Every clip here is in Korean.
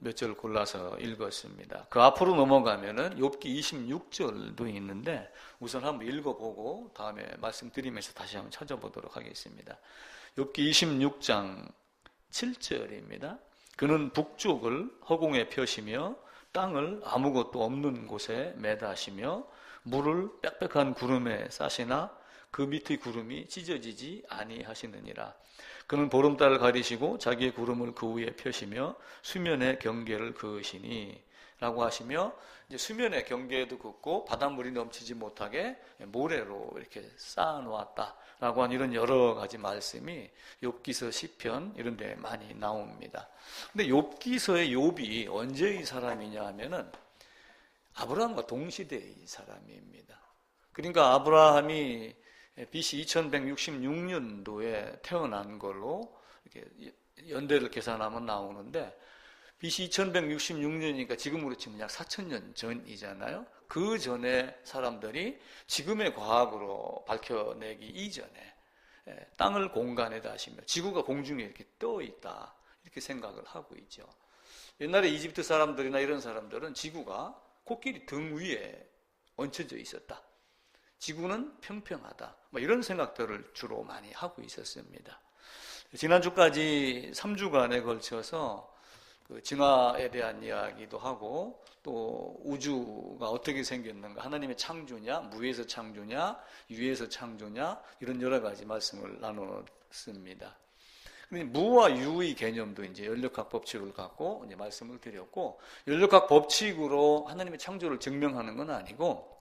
몇 절 골라서 읽었습니다. 그 앞으로 넘어가면은 욥기 26절도 있는데 우선 한번 읽어보고 다음에 말씀드리면서 다시 한번 찾아보도록 하겠습니다. 욥기 26장 7절입니다. 그는 북쪽을 허공에 펴시며 땅을 아무것도 없는 곳에 매다시며 물을 빽빽한 구름에 싸시나 그 밑의 구름이 찢어지지 아니하시느니라. 그는 보름달을 가리시고 자기의 구름을 그 위에 펴시며 수면의 경계를 그으시니 라고 하시며, 이제 수면의 경계도 긋고 바닷물이 넘치지 못하게 모래로 이렇게 쌓아놓았다 라고 한 이런 여러 가지 말씀이 욥기서 시편 이런 데 많이 나옵니다. 근데 욥기서의 욥이 언제의 사람이냐 하면은 아브라함과 동시대의 사람입니다. 그러니까 아브라함이 BC 2166년도에 태어난 걸로 이렇게 연대를 계산하면 나오는데, BC 2166년이니까 지금으로 치면 약 4000년 전이잖아요. 그 전에 사람들이 지금의 과학으로 밝혀내기 이전에 땅을 공간에다 하시며 지구가 공중에 이렇게 떠 있다, 이렇게 생각을 하고 있죠. 옛날에 이집트 사람들이나 이런 사람들은 지구가 코끼리 등 위에 얹혀져 있었다, 지구는 평평하다, 이런 생각들을 주로 많이 하고 있었습니다. 지난주까지 3주간에 걸쳐서 그 진화에 대한 이야기도 하고, 또 우주가 어떻게 생겼는가, 하나님의 창조냐, 무에서 창조냐, 유에서 창조냐, 이런 여러 가지 말씀을 나눴습니다. 근데 무와 유의 개념도 이제 연력학 법칙을 갖고 이제 말씀을 드렸고, 연력학 법칙으로 하나님의 창조를 증명하는 건 아니고,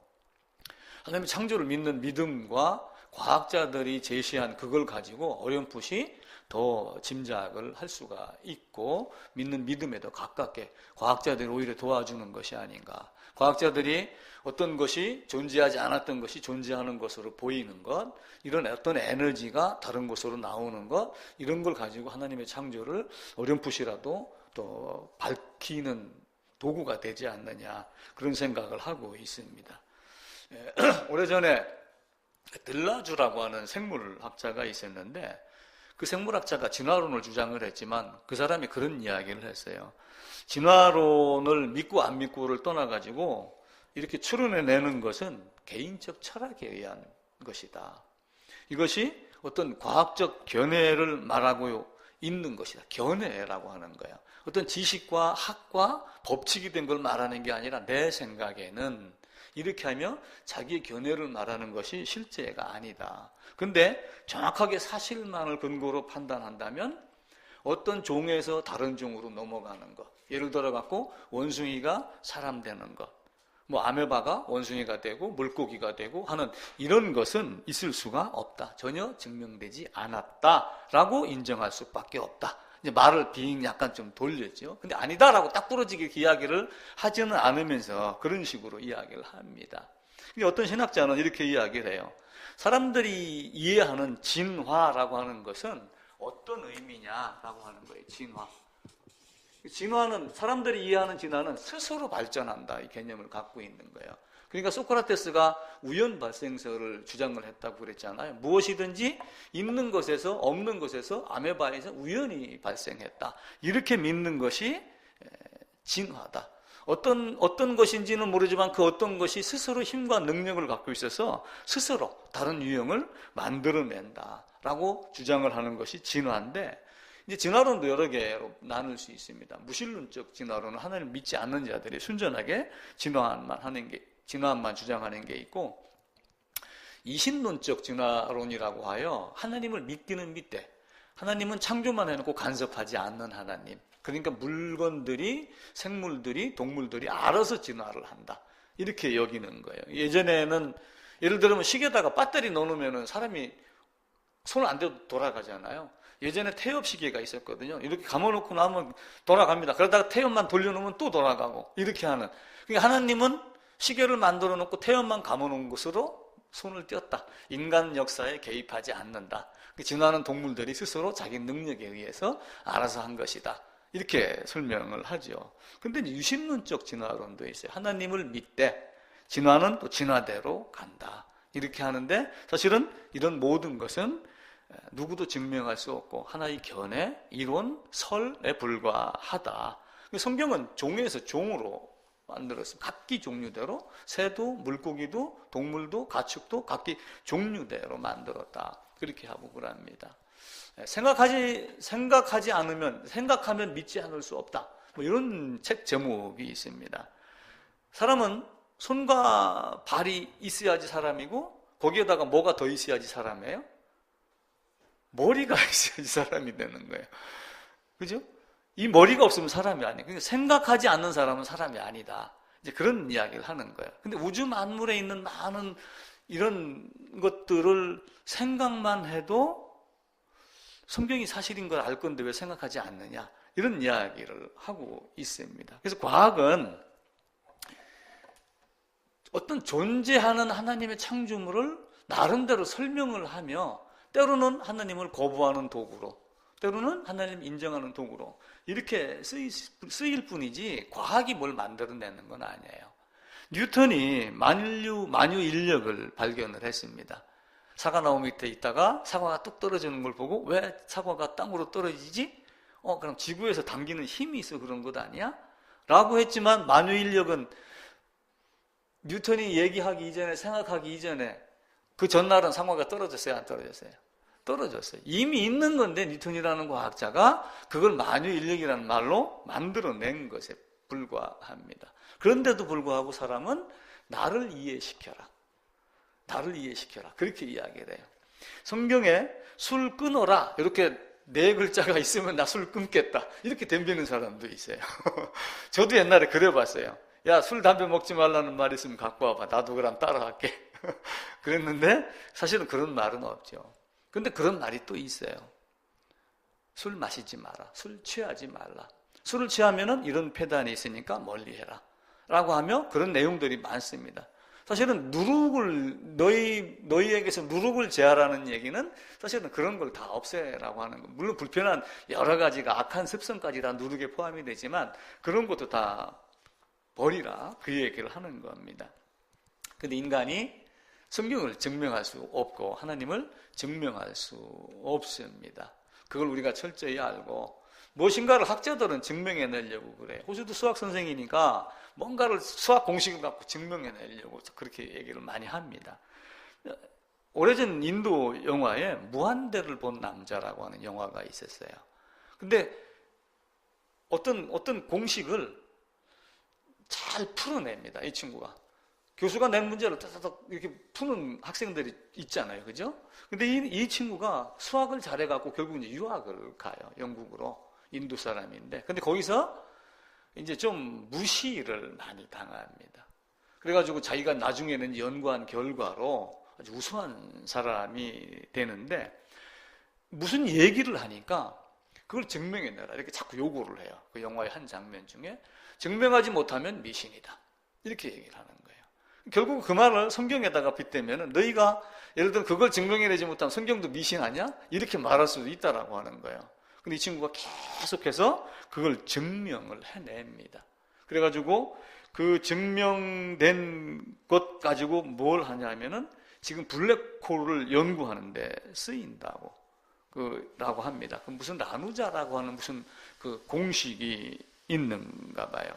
하나님의 창조를 믿는 믿음과 과학자들이 제시한 그걸 가지고 어렴풋이 더 짐작을 할 수가 있고, 믿는 믿음에 더 가깝게 과학자들이 오히려 도와주는 것이 아닌가. 과학자들이 어떤 것이 존재하지 않았던 것이 존재하는 것으로 보이는 것, 이런 어떤 에너지가 다른 곳으로 나오는 것, 이런 걸 가지고 하나님의 창조를 어렴풋이라도 또 밝히는 도구가 되지 않느냐, 그런 생각을 하고 있습니다. 오래전에 들라주라고 하는 생물학자가 있었는데, 그 생물학자가 진화론을 주장을 했지만 그 사람이 그런 이야기를 했어요. 진화론을 믿고 안 믿고를 떠나가지고 이렇게 추론해내는 것은 개인적 철학에 의한 것이다. 이것이 어떤 과학적 견해를 말하고 있는 것이다. 견해라고 하는 거야. 어떤 지식과 학과 법칙이 된 걸 말하는 게 아니라 내 생각에는, 이렇게 하면 자기의 견해를 말하는 것이 실제가 아니다. 근데 정확하게 사실만을 근거로 판단한다면 어떤 종에서 다른 종으로 넘어가는 것, 예를 들어 갖고 원숭이가 사람 되는 것, 아메바가 원숭이가 되고 물고기가 되고 하는 이런 것은 있을 수가 없다, 전혀 증명되지 않았다라고 인정할 수밖에 없다. 이제 말을 약간 좀 돌렸죠. 근데 아니다라고 딱 부러지게 이야기를 하지는 않으면서 그런 식으로 이야기를 합니다. 근데 어떤 신학자는 이렇게 이야기를 해요. 사람들이 이해하는 진화라고 하는 것은 어떤 의미냐라고 하는 거예요. 진화는, 사람들이 이해하는 진화는 스스로 발전한다, 이 개념을 갖고 있는 거예요. 그러니까 소크라테스가 우연 발생설을 주장을 했다고 그랬잖아요. 무엇이든지 있는 것에서 없는 것에서, 아메바에서 우연히 발생했다, 이렇게 믿는 것이 진화다. 어떤 것인지는 모르지만 그 어떤 것이 스스로 힘과 능력을 갖고 있어서 스스로 다른 유형을 만들어낸다라고 주장을 하는 것이 진화인데, 이제 진화론도 여러 개로 나눌 수 있습니다. 무신론적 진화론은 하나님을 믿지 않는 자들이 순전하게 진화만 주장하는 게 있고, 이신론적 진화론이라고 하여 하나님을 믿기는 믿되 하나님은 창조만 해놓고 간섭하지 않는 하나님, 그러니까 물건들이, 생물들이, 동물들이 알아서 진화를 한다, 이렇게 여기는 거예요. 예전에는 예를 들면 시계에다가 배터리 넣어놓으면 사람이 손을 안 대도 돌아가잖아요. 예전에 태엽 시계가 있었거든요. 이렇게 감아놓고 나면 돌아갑니다. 그러다가 태엽만 돌려놓으면 또 돌아가고, 이렇게 하는. 그러니까 하나님은 시계를 만들어 놓고 태엽만 감아놓은 것으로 손을 떼었다. 인간 역사에 개입하지 않는다. 진화하는 동물들이 스스로 자기 능력에 의해서 알아서 한 것이다, 이렇게 설명을 하죠. 근데 유신론적 진화론도 있어요. 하나님을 믿되 진화는 또 진화대로 간다, 이렇게 하는데, 사실은 이런 모든 것은 누구도 증명할 수 없고 하나의 견해, 이론, 설에 불과하다. 성경은 종에서 종으로 만들었습니다. 각기 종류대로 새도 물고기도 동물도 가축도 각기 종류대로 만들었다. 그렇게 하고 그럽니다. 생각하지 않으면 생각하면 믿지 않을 수 없다. 뭐 이런 책 제목이 있습니다. 사람은 손과 발이 있어야지 사람이고 거기에다가 뭐가 더 있어야지 사람이에요? 머리가 있어야지 사람이 되는 거예요. 그죠? 이 머리가 없으면 사람이 아니에요. 그러니까 생각하지 않는 사람은 사람이 아니다. 이제 그런 이야기를 하는 거예요. 근데 우주 만물에 있는 많은 이런 것들을 생각만 해도 성경이 사실인 걸 알 건데 왜 생각하지 않느냐. 이런 이야기를 하고 있습니다. 그래서 과학은 어떤 존재하는 하나님의 창조물을 나름대로 설명을 하며 때로는 하나님을 거부하는 도구로 때로는 하나님 인정하는 도구로 이렇게 쓰일 뿐이지 과학이 뭘 만들어내는 건 아니에요. 뉴턴이 만유 인력을 발견을 했습니다. 사과나무 밑에 있다가 사과가 뚝 떨어지는 걸 보고 왜 사과가 땅으로 떨어지지? 그럼 지구에서 당기는 힘이 있어 그런 것 아니야? 라고 했지만 만유 인력은 뉴턴이 얘기하기 이전에 생각하기 이전에 그 전날은 사과가 떨어졌어요? 안 떨어졌어요? 떨어졌어요. 이미 있는 건데 뉴턴이라는 과학자가 그걸 만유인력이라는 말로 만들어낸 것에 불과합니다. 그런데도 불구하고 사람은 나를 이해시켜라. 나를 이해시켜라. 그렇게 이야기를 해요. 성경에 술 끊어라. 이렇게 4글자가 있으면 나 술 끊겠다. 이렇게 덤비는 사람도 있어요. 저도 옛날에 그래봤어요. 야, 술, 담배 먹지 말라는 말 있으면 갖고 와봐. 나도 그럼 따라갈게. 그랬는데 사실은 그런 말은 없죠. 근데 그런 말이 또 있어요. 술 마시지 마라. 술 취하지 말라. 술을 취하면은 이런 폐단이 있으니까 멀리 해라. 라고 하며 그런 내용들이 많습니다. 사실은 너희에게서 누룩을 제하라는 얘기는 사실은 그런 걸 다 없애라고 하는 거. 물론 불편한 여러 가지가 악한 습성까지 다 누룩에 포함이 되지만 그런 것도 다 버리라. 그 얘기를 하는 겁니다. 근데 인간이 성경을 증명할 수 없고 하나님을 증명할 수 없습니다. 그걸 우리가 철저히 알고 무엇인가를 학자들은 증명해내려고 그래. 호주도 수학 선생이니까 뭔가를 수학 공식을 갖고 증명해내려고 그렇게 얘기를 많이 합니다. 오래전 인도 영화에 무한대를 본 남자라고 하는 영화가 있었어요. 근데 어떤 공식을 잘 풀어냅니다. 이 친구가. 교수가 낸 문제를 따다닥 이렇게 푸는 학생들이 있잖아요. 그죠? 근데 이 친구가 수학을 잘해갖고 결국 이제 유학을 가요. 영국으로. 인도 사람인데. 근데 거기서 이제 좀 무시를 많이 당합니다. 그래가지고 자기가 나중에는 연구한 결과로 아주 우수한 사람이 되는데 무슨 얘기를 하니까 그걸 증명해내라. 이렇게 자꾸 요구를 해요. 그 영화의 한 장면 중에. 증명하지 못하면 미신이다. 이렇게 얘기를 하는 거예요. 결국 그 말을 성경에다가 빗대면 너희가 예를 들어 그걸 증명해내지 못하면 성경도 미신 아니야? 이렇게 말할 수도 있다라고 하는 거예요. 근데 이 친구가 계속해서 그걸 증명을 해냅니다. 그래가지고 그 증명된 것 가지고 뭘 하냐면은 지금 블랙홀을 연구하는데 쓰인다고 라고 합니다. 그 무슨 나누자라고 하는 무슨 그 공식이 있는가 봐요.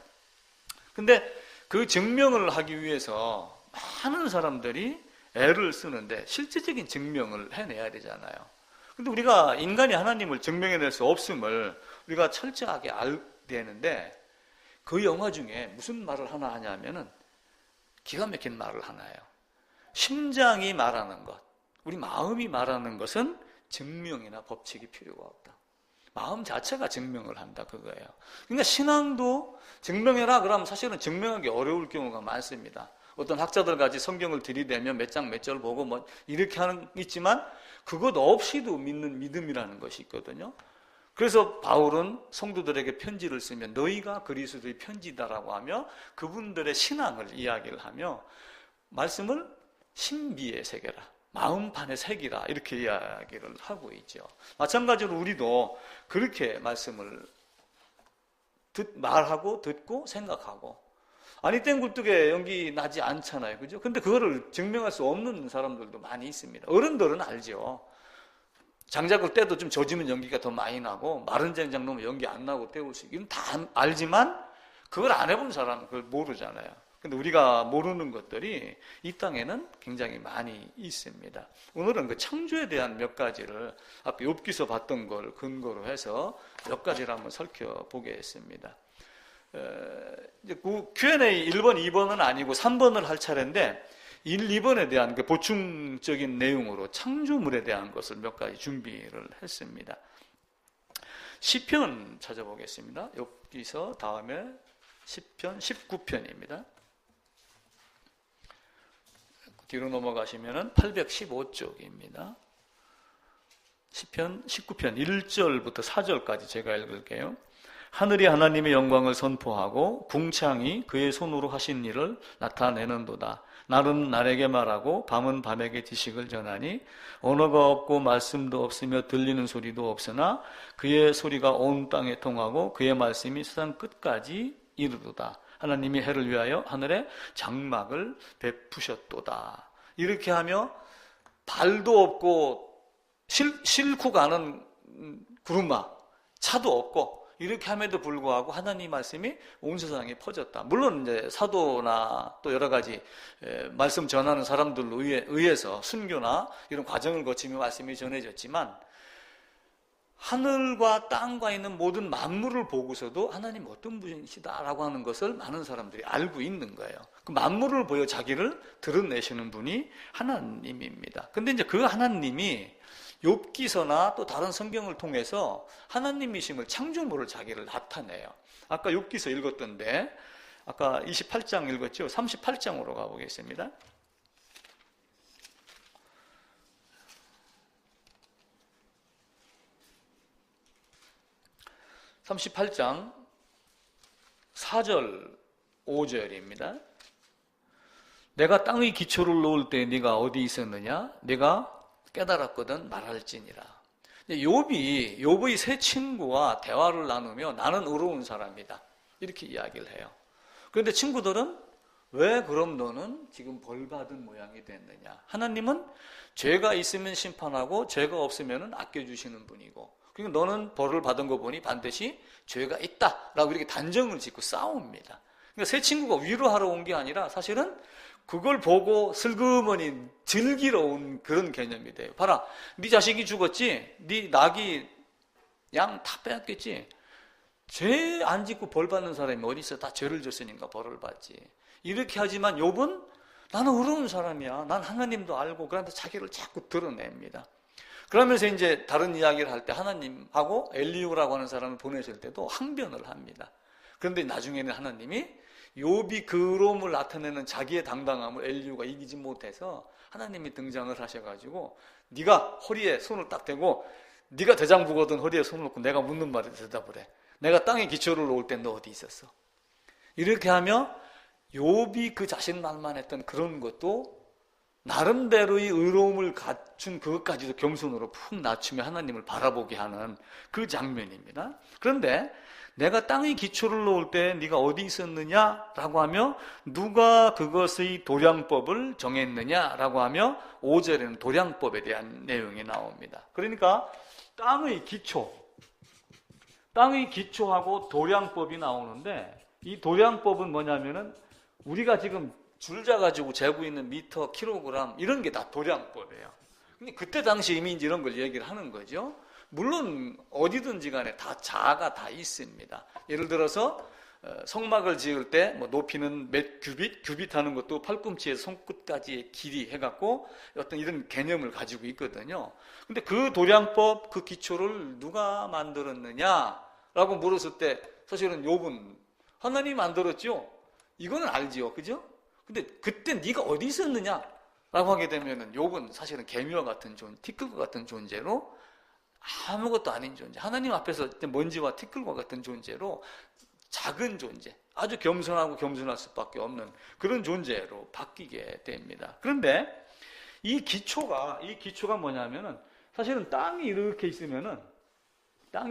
근데 그 증명을 하기 위해서 많은 사람들이 애를 쓰는데 실제적인 증명을 해내야 되잖아요. 근데 우리가 인간이 하나님을 증명해낼 수 없음을 우리가 철저하게 알게 되는데 그 영화 중에 무슨 말을 하나 하냐면은 기가 막힌 말을 하나 해요. 심장이 말하는 것, 우리 마음이 말하는 것은 증명이나 법칙이 필요가 없다. 마음 자체가 증명을 한다 그거예요. 그러니까 신앙도 증명해라 그러면 사실은 증명하기 어려울 경우가 많습니다. 어떤 학자들 같이 성경을 들이대면 몇 장 몇 절 보고 뭐 이렇게 하는 있지만 그것 없이도 믿는 믿음이라는 것이 있거든요. 그래서 바울은 성도들에게 편지를 쓰면 너희가 그리스도의 편지다라고 하며 그분들의 신앙을 이야기를 하며 말씀을 신비에 새겨라. 마음판에 새기라. 이렇게 이야기를 하고 있죠. 마찬가지로 우리도 그렇게 말씀을 말하고 듣고 생각하고 아니 땡 굴뚝에 연기 나지 않잖아요. 그죠? 근데 그거를 증명할 수 없는 사람들도 많이 있습니다. 어른들은 알죠. 장작을 떼도 좀 젖으면 연기가 더 많이 나고 마른 장작 넣으면 연기 안 나고 때울 수 있고 이건 다 알지만 그걸 안 해본 사람은 그걸 모르잖아요. 근데 우리가 모르는 것들이 이 땅에는 굉장히 많이 있습니다. 오늘은 그 창조에 대한 몇 가지를 앞에 욥기서 봤던 걸 근거로 해서 몇 가지를 한번 살펴보겠습니다. 이제 Q&A 1번, 2번은 아니고 3번을 할 차례인데 1, 2번에 대한 그 보충적인 내용으로 창조물에 대한 것을 몇 가지 준비를 했습니다. 시편 찾아보겠습니다. 욥기서 다음에 시편 19편입니다. 뒤로 넘어가시면은 815쪽입니다. 시편 19편 1절부터 4절까지 제가 읽을게요. 하늘이 하나님의 영광을 선포하고 궁창이 그의 손으로 하신 일을 나타내는도다. 날은 날에게 말하고 밤은 밤에게 지식을 전하니 언어가 없고 말씀도 없으며 들리는 소리도 없으나 그의 소리가 온 땅에 통하고 그의 말씀이 세상 끝까지 이르도다. 하나님이 해를 위하여 하늘에 장막을 베푸셨도다. 이렇게 하며 발도 없고 싣고 가는 구름막, 차도 없고 이렇게 함에도 불구하고 하나님 말씀이 온 세상에 퍼졌다. 물론 이제 사도나 또 여러 가지 말씀 전하는 사람들로 의해서 순교나 이런 과정을 거치며 말씀이 전해졌지만 하늘과 땅과 있는 모든 만물을 보고서도 하나님 어떤 분이시다라고 하는 것을 많은 사람들이 알고 있는 거예요. 그 만물을 보여 자기를 드러내시는 분이 하나님입니다. 근데 이제 그 하나님이 욥기서나 또 다른 성경을 통해서 하나님이심을 창조물을 자기를 나타내요. 아까 욥기서 읽었던데 아까 28장 읽었죠? 38장으로 가보겠습니다. 38장 4절 5절입니다. 내가 땅의 기초를 놓을 때 네가 어디 있었느냐? 네가 깨달았거든 말할지니라. 욥의 세 친구와 대화를 나누며 나는 의로운 사람이다. 이렇게 이야기를 해요. 그런데 친구들은 왜 그럼 너는 지금 벌 받은 모양이 됐느냐? 하나님은 죄가 있으면 심판하고 죄가 없으면 아껴주시는 분이고 그러니까 너는 벌을 받은 거 보니 반드시 죄가 있다라고 이렇게 단정을 짓고 싸웁니다. 그러니까 세 친구가 위로하러 온 게 아니라 사실은 그걸 보고 슬그머니 즐기러 온 그런 개념이 돼요. 봐라, 네 자식이 죽었지? 네 낙이 양 다 빼앗겼지? 죄 안 짓고 벌 받는 사람이 어디 있어? 다 죄를 졌으니까 벌을 받지. 이렇게 하지만 욥은 나는 의로운 사람이야. 난 하나님도 알고 그런데 자기를 자꾸 드러냅니다. 그러면서 이제 다른 이야기를 할 때 하나님하고 엘리후라고 하는 사람을 보내실 때도 항변을 합니다. 그런데 나중에는 하나님이 욥이 그 의로움을 나타내는 자기의 당당함을 엘리후가 이기지 못해서 하나님이 등장을 하셔가지고 네가 허리에 손을 딱 대고 네가 대장부거든 허리에 손을 놓고 내가 묻는 말에 대답을 해. 내가 땅에 기초를 놓을 때 너 어디 있었어? 이렇게 하며 욥이 그 자신만만 했던 그런 것도 나름대로의 의로움을 갖춘 그것까지도 겸손으로 푹 낮추며 하나님을 바라보게 하는 그 장면입니다. 그런데 내가 땅의 기초를 놓을 때 네가 어디 있었느냐라고 하며 누가 그것의 도량법을 정했느냐라고 하며 5절에는 도량법에 대한 내용이 나옵니다. 그러니까 땅의 기초하고 도량법이 나오는데 이 도량법은 뭐냐면은 우리가 지금 줄자 가지고 재고 있는 미터, 킬로그램 이런 게 다 도량법이에요. 근데 그때 당시 이미 이런 걸 얘기를 하는 거죠. 물론 어디든지 간에 다 자가 다 있습니다. 예를 들어서 성막을 지을 때 뭐 높이는 몇 규빗 하는 것도 팔꿈치에서 손끝까지의 길이 해갖고 어떤 이런 개념을 가지고 있거든요. 근데 그 도량법, 그 기초를 누가 만들었느냐라고 물었을 때 사실은 욥은 하나님이 만들었죠. 이거는 알지요, 그죠? 근데 그때 네가 어디 있었느냐라고 하게 되면은 욥은 사실은 개미와 같은 티끌과 같은 존재로 아무것도 아닌 존재, 하나님 앞에서 먼지와 티끌과 같은 존재로 작은 존재, 아주 겸손하고 겸손할 수밖에 없는 그런 존재로 바뀌게 됩니다. 그런데 이 기초가 뭐냐면은 사실은 땅이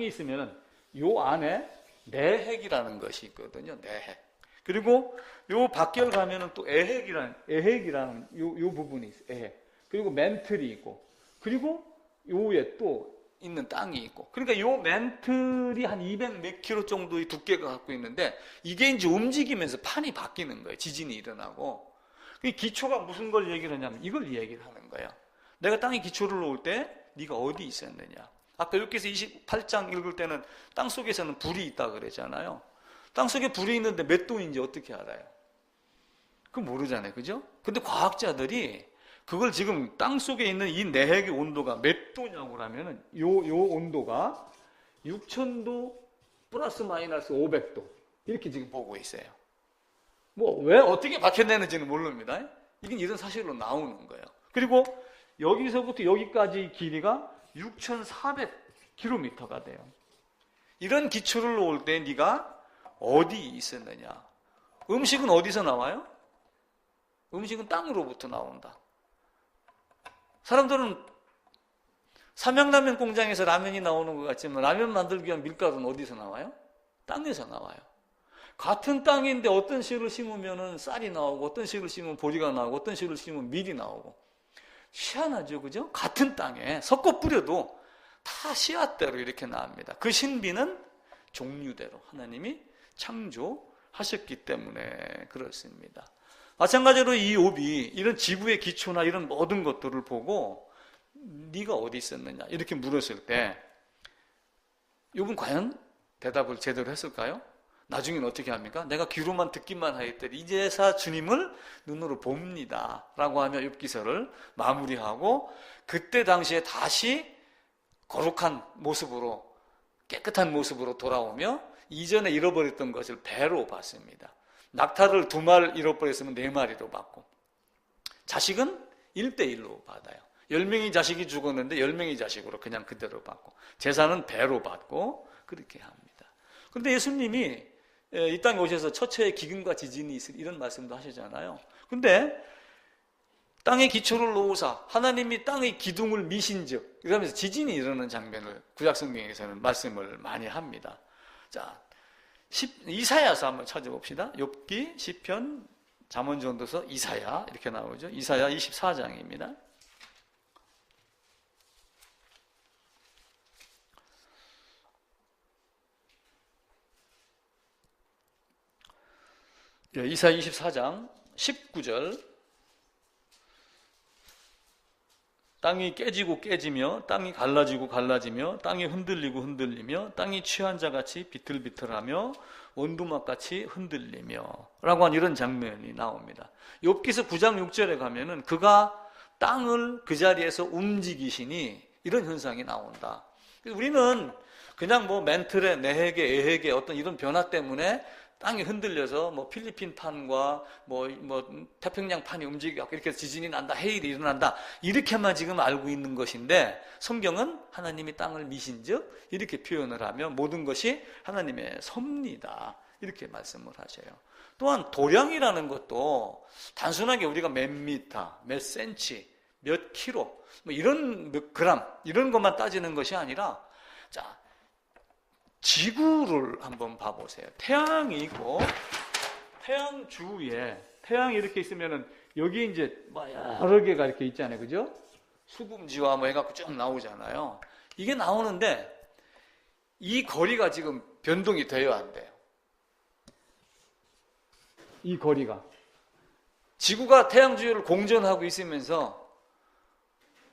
있으면은 요 안에 내핵이라는 것이 있거든요. 내핵. 그리고 요 밖을 가면은 또 애핵이라는 요 부분이 있어요. 애핵. 그리고 멘틀이 있고, 그리고 요에 또 있는 땅이 있고, 그러니까 요 멘틀이 한 200 몇 킬로 정도의 두께가 갖고 있는데, 이게 이제 움직이면서 판이 바뀌는 거예요. 지진이 일어나고. 이 기초가 무슨 걸 얘기를 하냐면 이걸 얘기를 하는 거예요. 내가 땅에 기초를 놓을 때 네가 어디 있었느냐. 아까 여기서 28장 읽을 때는 땅 속에서는 불이 있다 그랬잖아요. 땅 속에 불이 있는데 몇 도인지 어떻게 알아요? 그거 모르잖아요. 그죠? 근데 과학자들이 그걸 지금 땅 속에 있는 이 내핵의 온도가 몇 도냐고 하면은 요 온도가 6000도 플러스 마이너스 500도 이렇게 지금 보고 있어요. 뭐 왜 어떻게 밝혀내는지는 모릅니다. 이건 이런 사실로 나오는 거예요. 그리고 여기서부터 여기까지 길이가 6400km가 돼요. 이런 기초를 놓을 때 네가 어디 있었느냐. 음식은 어디서 나와요? 음식은 땅으로부터 나온다. 사람들은 삼양라면 공장에서 라면이 나오는 것 같지만 라면 만들기 위한 밀가루는 어디서 나와요? 땅에서 나와요. 같은 땅인데 어떤 씨를 심으면 쌀이 나오고 어떤 씨를 심으면 보리가 나오고 어떤 씨를 심으면 밀이 나오고 희한하죠. 그죠? 같은 땅에 섞어 뿌려도 다 씨앗대로 이렇게 나옵니다. 그 신비는 종류대로 하나님이 창조하셨기 때문에 그렇습니다. 마찬가지로 이 욥이 이런 지구의 기초나 이런 모든 것들을 보고 네가 어디 있었느냐 이렇게 물었을 때 욥은 과연 대답을 제대로 했을까요? 나중에는 어떻게 합니까? 내가 귀로만 듣기만 하였더니 이제사 주님을 눈으로 봅니다 라고 하며 욥기서를 마무리하고 그때 당시에 다시 거룩한 모습으로 깨끗한 모습으로 돌아오며 이전에 잃어버렸던 것을 배로 받습니다. 낙타를 2마리 잃어버렸으면 4마리로 받고 자식은 1대1로 받아요. 10명의 자식이 죽었는데 10명의 자식으로 그냥 그대로 받고 재산은 배로 받고 그렇게 합니다. 그런데 예수님이 이 땅에 오셔서 처처에 기근과 지진이 있을 이런 말씀도 하시잖아요. 근데 땅의 기초를 놓으사 하나님이 땅의 기둥을 미신즉 이러면서 지진이 일어나는 장면을 구약성경에서는 말씀을 많이 합니다. 자, 이사야서 한번 찾아봅시다. 욥기, 시편, 잠언, 전도서, 이사야 이렇게 나오죠. 이사야 24장입니다. 이사야 24장 19절 땅이 깨지고 깨지며 땅이 갈라지고 갈라지며 땅이 흔들리고 흔들리며 땅이 취한 자같이 비틀비틀하며 원두막같이 흔들리며 라고 한 이런 장면이 나옵니다. 욥기서 9장 6절에 가면은 그가 땅을 그 자리에서 움직이시니 이런 현상이 나온다. 우리는 그냥 뭐 멘틀의 내핵의 애핵의 어떤 이런 변화 때문에 땅이 흔들려서 뭐 필리핀 판과 뭐 태평양 판이 움직이고 이렇게 지진이 난다, 해일이 일어난다 이렇게만 지금 알고 있는 것인데 성경은 하나님이 땅을 미신즉 이렇게 표현을 하며 모든 것이 하나님의 섭니다 이렇게 말씀을 하셔요. 또한 도량이라는 것도 단순하게 우리가 몇 미터, 몇 센치, 몇 킬로 뭐 이런 몇 그램 이런 것만 따지는 것이 아니라 자. 지구를 한번 봐보세요. 태양이 있고 태양 주위에 태양이 이렇게 있으면은 여기 이제 여러 개가 이렇게 있잖아요, 그죠? 수금지와 뭐 해갖고 쭉 나오잖아요. 이게 나오는데 이 거리가 지금 변동이 돼요, 안 돼요? 이 거리가 지구가 태양 주위를 공전하고 있으면서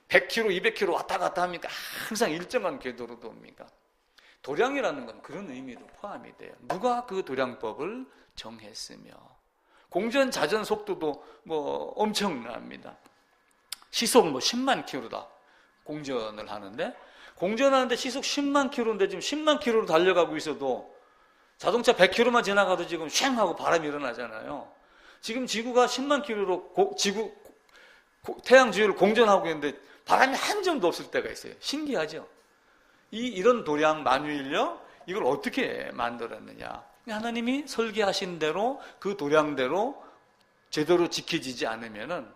100km, 200km 왔다 갔다 합니까? 항상 일정한 궤도로 돕니까? 도량이라는 건 그런 의미도 포함이 돼요. 누가 그 도량법을 정했으며 공전 자전 속도도 뭐 엄청납니다. 시속 뭐 10만 킬로다 공전을 하는데 공전하는데 시속 10만 킬로인데 지금 10만 킬로로 달려가고 있어도 자동차 100킬로만 지나가도 지금 쉥 하고 바람이 일어나잖아요. 지금 지구가 10만 킬로로 태양 주위를 공전하고 있는데 바람이 한 점도 없을 때가 있어요. 신기하죠? 이런 도량 만유인력 이걸 어떻게 만들었느냐? 하나님이 설계하신 대로 그 도량대로 제대로 지켜지지 않으면은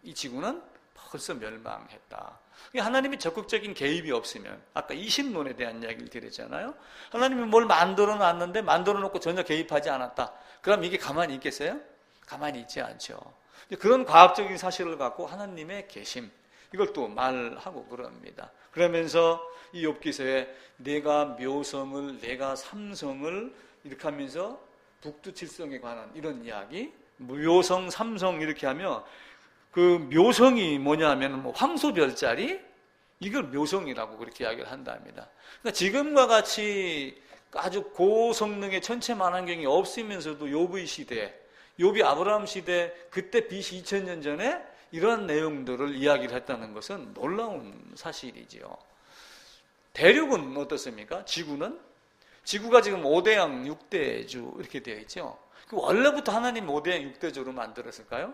이 지구는 벌써 멸망했다. 하나님이 적극적인 개입이 없으면 아까 이신론에 대한 이야기를 드렸잖아요. 하나님이 뭘 만들어 놨는데 만들어 놓고 전혀 개입하지 않았다. 그럼 이게 가만히 있겠어요? 가만히 있지 않죠. 그런 과학적인 사실을 갖고 하나님의 계심 이걸 또 말하고 그럽니다. 그러면서 이 욥기서에 내가 묘성을, 내가 삼성을 이렇게 하면서 북두칠성에 관한 이런 이야기, 묘성, 삼성 이렇게 하면 그 묘성이 뭐냐 하면 뭐 황소별자리, 이걸 묘성이라고 그렇게 이야기를 한답니다. 그러니까 지금과 같이 아주 고성능의 천체만환경이 없으면서도 욥의 시대, 욥이 아브라함 시대, 그때 BC 2000년 전에 이런 내용들을 이야기를 했다는 것은 놀라운 사실이지요. 대륙은 어떻습니까? 지구는? 지구가 지금 5대양 6대주 이렇게 되어 있죠. 원래부터 하나님 5대양 6대주로 만들었을까요?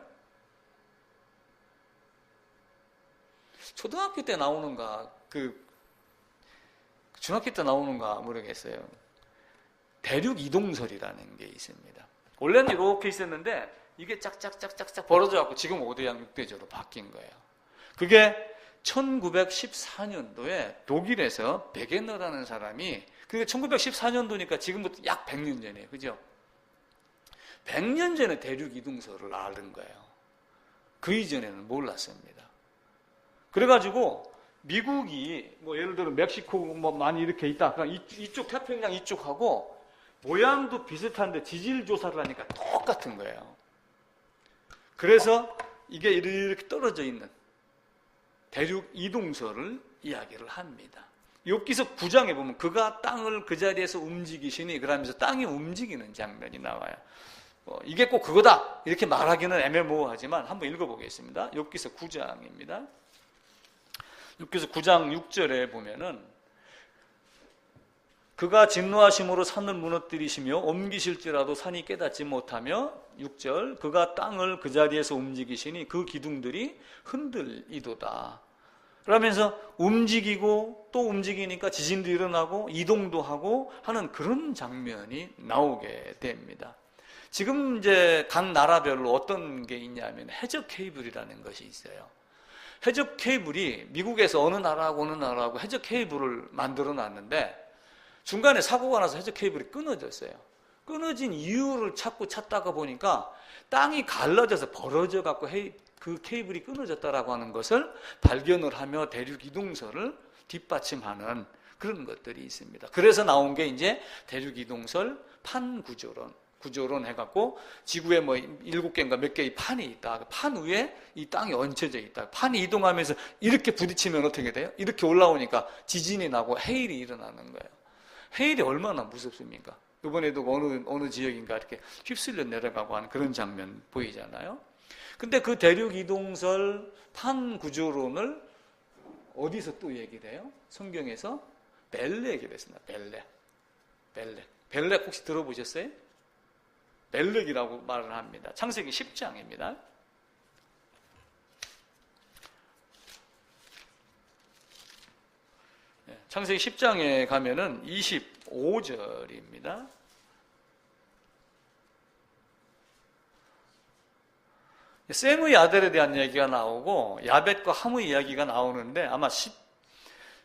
초등학교 때 나오는가, 중학교 때 나오는가 모르겠어요. 대륙 이동설이라는 게 있습니다. 원래는 이렇게 있었는데 이게 짝짝짝짝짝 벌어져갖고 지금 5대양 6대조로 바뀐 거예요. 그게 1914년도에 독일에서 베게너라는 사람이, 그게 1914년도니까 지금부터 약 100년 전이에요. 그죠? 100년 전에 대륙 이동설을 알은 거예요. 그 이전에는 몰랐습니다. 그래가지고 미국이 뭐 예를 들어 멕시코 뭐 많이 이렇게 있다. 그러니까 이쪽 태평양 이쪽하고 모양도 비슷한데 지질 조사를 하니까 똑같은 거예요. 그래서 이게 이렇게 떨어져 있는 대륙 이동설을 이야기를 합니다. 욥기서 9장에 보면 그가 땅을 그 자리에서 움직이시니, 그러면서 땅이 움직이는 장면이 나와요. 이게 꼭 그거다 이렇게 말하기는 애매모호하지만 한번 읽어보겠습니다. 욥기서 9장입니다. 욥기서 9장 6절에 보면은 그가 진노하심으로 산을 무너뜨리시며 옮기실지라도 산이 깨닫지 못하며, 6절, 그가 땅을 그 자리에서 움직이시니 그 기둥들이 흔들리도다. 그러면서 움직이고 또 움직이니까 지진도 일어나고 이동도 하고 하는 그런 장면이 나오게 됩니다. 지금 이제 각 나라별로 어떤 게 있냐면 해적 케이블이라는 것이 있어요. 해적 케이블이 미국에서 어느 나라하고 해적 케이블을 만들어 놨는데 중간에 사고가 나서 해적 케이블이 끊어졌어요. 끊어진 이유를 찾다가 보니까 땅이 갈라져서 벌어져 갖고 그 케이블이 끊어졌다라고 하는 것을 발견을 하며 대륙 이동설을 뒷받침하는 그런 것들이 있습니다. 그래서 나온 게 이제 대륙 이동설 구조론 해갖고 지구에 뭐 7개인가 몇 개의 판이 있다. 판 위에 이 땅이 얹혀져 있다. 판이 이동하면서 이렇게 부딪히면 어떻게 돼요? 이렇게 올라오니까 지진이 나고 해일이 일어나는 거예요. 해일이 얼마나 무섭습니까? 이번에도 어느 지역인가 이렇게 휩쓸려 내려가고 하는 그런 장면 보이잖아요. 근데 그 대륙 이동설 판 구조론을 어디서 또 얘기를 해요? 성경에서 벨렉이라고 했습니다. 벨렉 혹시 들어보셨어요? 벨렉이라고 말을 합니다. 창세기 10장입니다. 창세기 10장에 가면은 25절입니다. 셈의 아들에 대한 얘기가 나오고 야벳과 함의 이야기가 나오는데 아마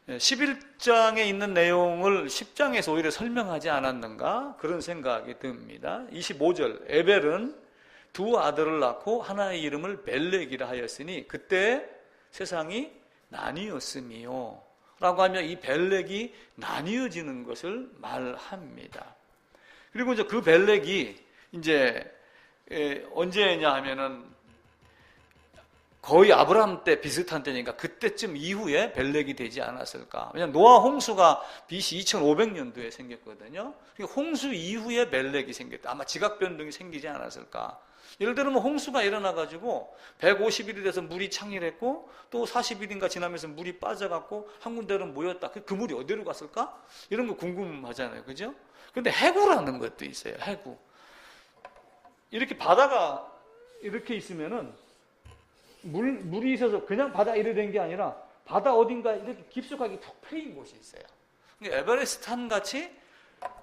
11장에 있는 내용을 10장에서 오히려 설명하지 않았는가 그런 생각이 듭니다. 25절, 에벨은 두 아들을 낳고 하나의 이름을 벨렉이라 하였으니 그때 세상이 나뉘었으며 라고 하면 이 벨렉이 나뉘어지는 것을 말합니다. 그리고 이제 그 벨렉이 이제 언제냐 하면은 거의 아브라함 때 비슷한 때니까 그때쯤 이후에 벨렉이 되지 않았을까. 왜냐하면 노아 홍수가 BC 2500년도에 생겼거든요. 홍수 이후에 벨렉이 생겼다. 아마 지각 변동이 생기지 않았을까. 예를 들면 홍수가 일어나가지고 150일이 돼서 물이 창일했고 또 40일인가 지나면서 물이 빠져갖고 한 군데로 모였다. 그 물이 어디로 갔을까? 이런 거 궁금하잖아요. 그죠? 근데 해구라는 것도 있어요. 해구. 이렇게 바다가 이렇게 있으면은 물이 있어서 그냥 바다 이래 된 게 아니라 바다 어딘가 이렇게 깊숙하게 툭 패인 곳이 있어요. 에베레스트 산 같이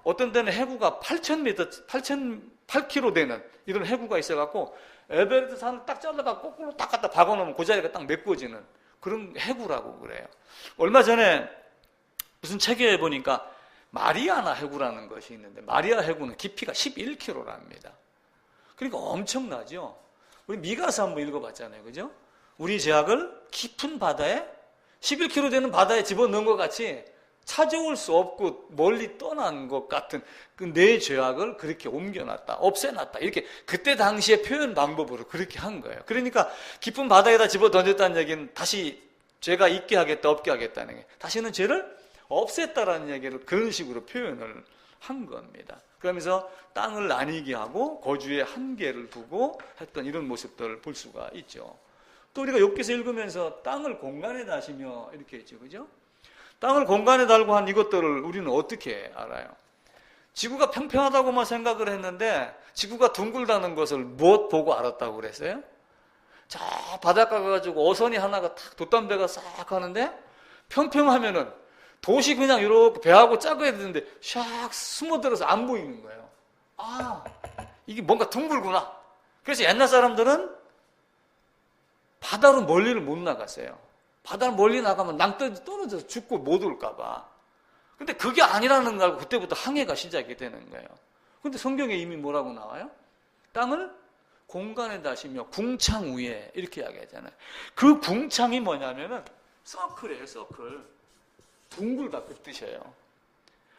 어떤 데는 해구가 8km 되는 이런 해구가 있어갖고 에베레스트 산을 딱 잘라갖고 거꾸로 딱 갖다 박아놓으면 그 자리가 딱 메꿔지는 그런 해구라고 그래요. 얼마 전에 무슨 책에 보니까 마리아나 해구라는 것이 있는데 마리아 해구는 깊이가 11km랍니다. 그러니까 엄청나죠. 우리 미가서 한번 읽어봤잖아요. 그죠? 우리 죄악을 깊은 바다에 11km 되는 바다에 집어넣은 것 같이 찾아올 수 없고 멀리 떠난 것 같은 그 내 죄악을 그렇게 옮겨놨다, 없애놨다, 이렇게 그때 당시의 표현 방법으로 그렇게 한 거예요. 그러니까 깊은 바다에다 집어 던졌다는 얘기는 다시 죄가 있게 하겠다, 없게 하겠다는 게, 다시는 죄를 없앴다라는 얘기를 그런 식으로 표현을 한 겁니다. 그러면서 땅을 나뉘게 하고 거주의 한계를 두고 했던 이런 모습들을 볼 수가 있죠. 또 우리가 욥기서 읽으면서 땅을 공간에 다시며 이렇게 했죠, 그죠? 땅을 공간에 달고 한 이것들을 우리는 어떻게 알아요? 지구가 평평하다고만 생각을 했는데 지구가 둥글다는 것을 무엇 보고 알았다고 그랬어요? 저 바닷가 가가지고 어선이 하나가 탁 돛담배가 싹 하는데 평평하면은 돛이 그냥 이렇게 배하고 작아야 되는데 샥 숨어들어서 안 보이는 거예요. 아, 이게 뭔가 둥글구나. 그래서 옛날 사람들은 바다로 멀리를 못 나갔어요. 바다로 멀리 나가면 낭떠러지 떨어져서 죽고 못 올까 봐. 근데 그게 아니라는 걸 알고 그때부터 항해가 시작이 되는 거예요. 근데 성경에 이미 뭐라고 나와요? 땅을 공간에 다시며 궁창 위에 이렇게 이야기하잖아요. 그 궁창이 뭐냐면은 서클이에요, 서클. 둥글다 그 뜻이에요.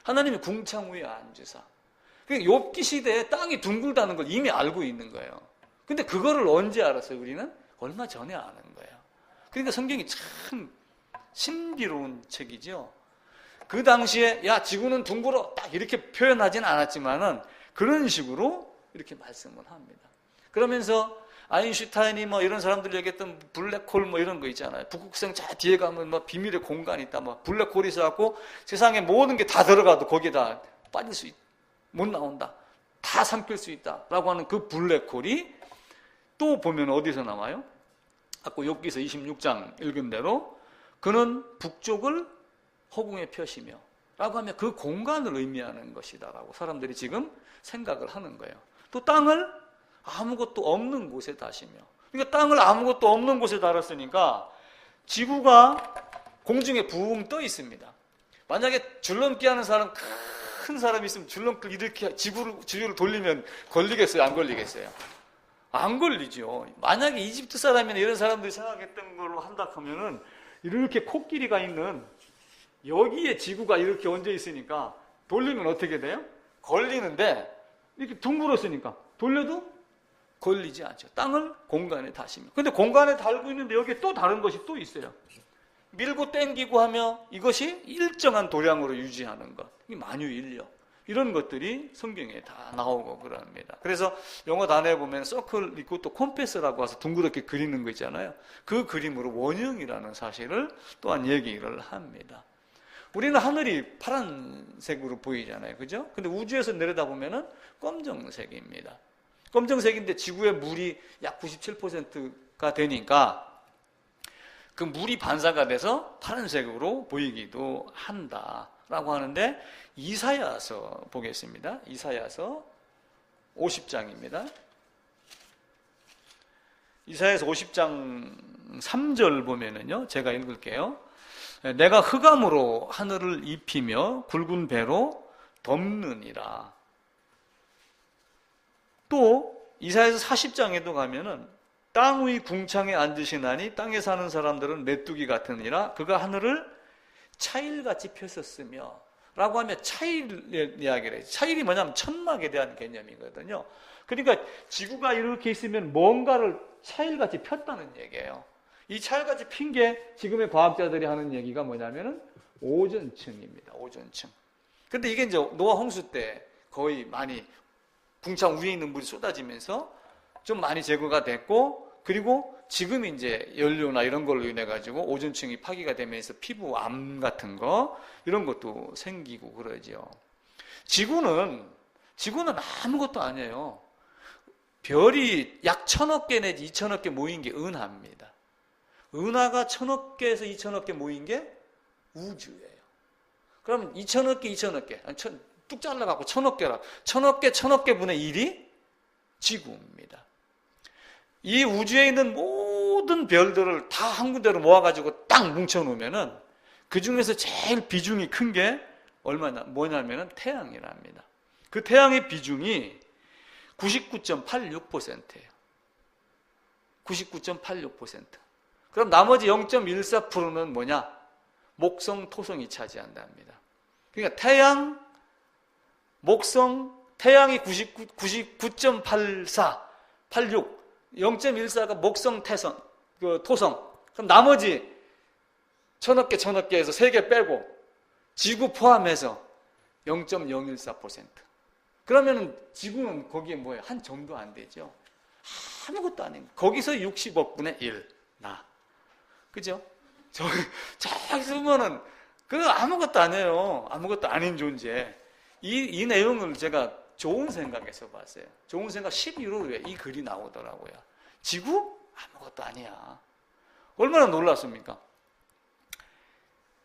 하나님이 궁창 위에 앉으사. 그러니까 욥기 시대에 땅이 둥글다는 걸 이미 알고 있는 거예요. 근데 그거를 언제 알았어요, 우리는? 얼마 전에 아는 거예요. 그러니까 성경이 참 신비로운 책이죠. 그 당시에 야 지구는 둥글어 딱 이렇게 표현하진 않았지만은 그런 식으로 이렇게 말씀을 합니다. 그러면서 아인슈타인이 뭐 이런 사람들이 얘기했던 블랙홀 뭐 이런 거 있잖아요. 북극성 저 뒤에 가면 뭐 비밀의 공간이 있다. 뭐 블랙홀이 있어갖고 세상에 모든 게 다 들어가도 거기다 빠질 수 못 나온다. 다 삼킬 수 있다라고 하는 그 블랙홀이 또 보면 어디서 나와요? 아까 욥기서 26장 읽은 대로 그는 북쪽을 허공에 펴시며 라고 하면 그 공간을 의미하는 것이다 라고 사람들이 지금 생각을 하는 거예요. 또 땅을 아무것도 없는 곳에 다시며, 그러니까 땅을 아무것도 없는 곳에 달았으니까 지구가 공중에 붕 떠 있습니다. 만약에 줄넘기 하는 사람, 큰 사람이 있으면 줄넘기 이렇게 지구를 돌리면 걸리겠어요? 안 걸리겠어요? 안 걸리죠. 만약에 이집트 사람이나 이런 사람들이 생각했던 걸로 한다 하면은 이렇게 코끼리가 있는 여기에 지구가 이렇게 얹어 있으니까 돌리면 어떻게 돼요? 걸리는데 이렇게 둥글었으니까 돌려도 걸리지 않죠. 땅을 공간에 다시며. 근데 공간에 달고 있는데 여기에 또 다른 것이 또 있어요. 밀고 땡기고 하며 이것이 일정한 도량으로 유지하는 것. 이 만유인력. 이런 것들이 성경에 다 나오고 그럽니다. 그래서 영어 단어에 보면 서클 있고 또 콤패스라고 해서 둥그렇게 그리는 거 있잖아요. 그 그림으로 원형이라는 사실을 또한 얘기를 합니다. 우리는 하늘이 파란색으로 보이잖아요. 그죠? 근데 우주에서 내려다보면은 검정색입니다. 검정색인데 지구의 물이 약 97%가 되니까 그 물이 반사가 돼서 파란색으로 보이기도 한다라고 하는데 이사야서 보겠습니다. 이사야서 50장입니다. 이사야서 50장 3절 보면은요. 제가 읽을게요. 내가 흑암으로 하늘을 입히며 굵은 배로 덮느니라. 또 이사야서 40장에도 가면은 땅 위 궁창에 앉으시나니 땅에 사는 사람들은 메뚜기 같으니라. 그가 하늘을 차일같이 폈었으며 라고 하면 차일의 이야기를 해요. 차일이 뭐냐면 천막에 대한 개념이거든요. 그러니까 지구가 이렇게 있으면 뭔가를 차일같이 폈다는 얘기예요. 이 차일같이 핀 게 지금의 과학자들이 하는 얘기가 뭐냐면은 오존층입니다. 오존층. 근데 이게 이제 노아 홍수 때 거의 많이 궁창 위에 있는 물이 쏟아지면서 좀 많이 제거가 됐고, 그리고 지금 이제 연료나 이런 걸로 인해 가지고 오존층이 파기가 되면서 피부암 같은 거 이런 것도 생기고 그러죠. 지구는 아무것도 아니에요. 별이 약 1000억 개 내지 2000억 개 모인 게 은하입니다. 은하가 1000억 개에서 2000억 개 모인 게 우주예요. 그러면 2000억 개, 2000억 개, 뚝 잘라갖고 1000억 개라. 1000억 개, 1000억 개 분의 1이 지구입니다. 이 우주에 있는 모든 별들을 다 한 군데로 모아가지고 딱 뭉쳐놓으면은 그 중에서 제일 비중이 큰 게 뭐냐면은 태양이랍니다. 그 태양의 비중이 99.86%예요. 99.86%. 그럼 나머지 0.14%는 뭐냐? 목성, 토성이 차지한답니다. 그러니까 태양, 목성, 태양이 99.84, 86, 0.14가 목성, 태성, 토성. 그럼 나머지 천억 개 해서 3개 빼고 지구 포함해서 0.014%. 그러면 지구는 거기에 뭐예요? 한 점도 안 되죠. 아무것도 아닌 거기서 60억 분의 1 나. 그죠? 저기 쓰면은 그거 아무것도 아니에요. 아무것도 아닌 존재. 이 내용을 제가 좋은 생각에서 봤어요. 좋은 생각 11호에 이 글이 나오더라고요. 지구? 아무것도 아니야. 얼마나 놀랐습니까?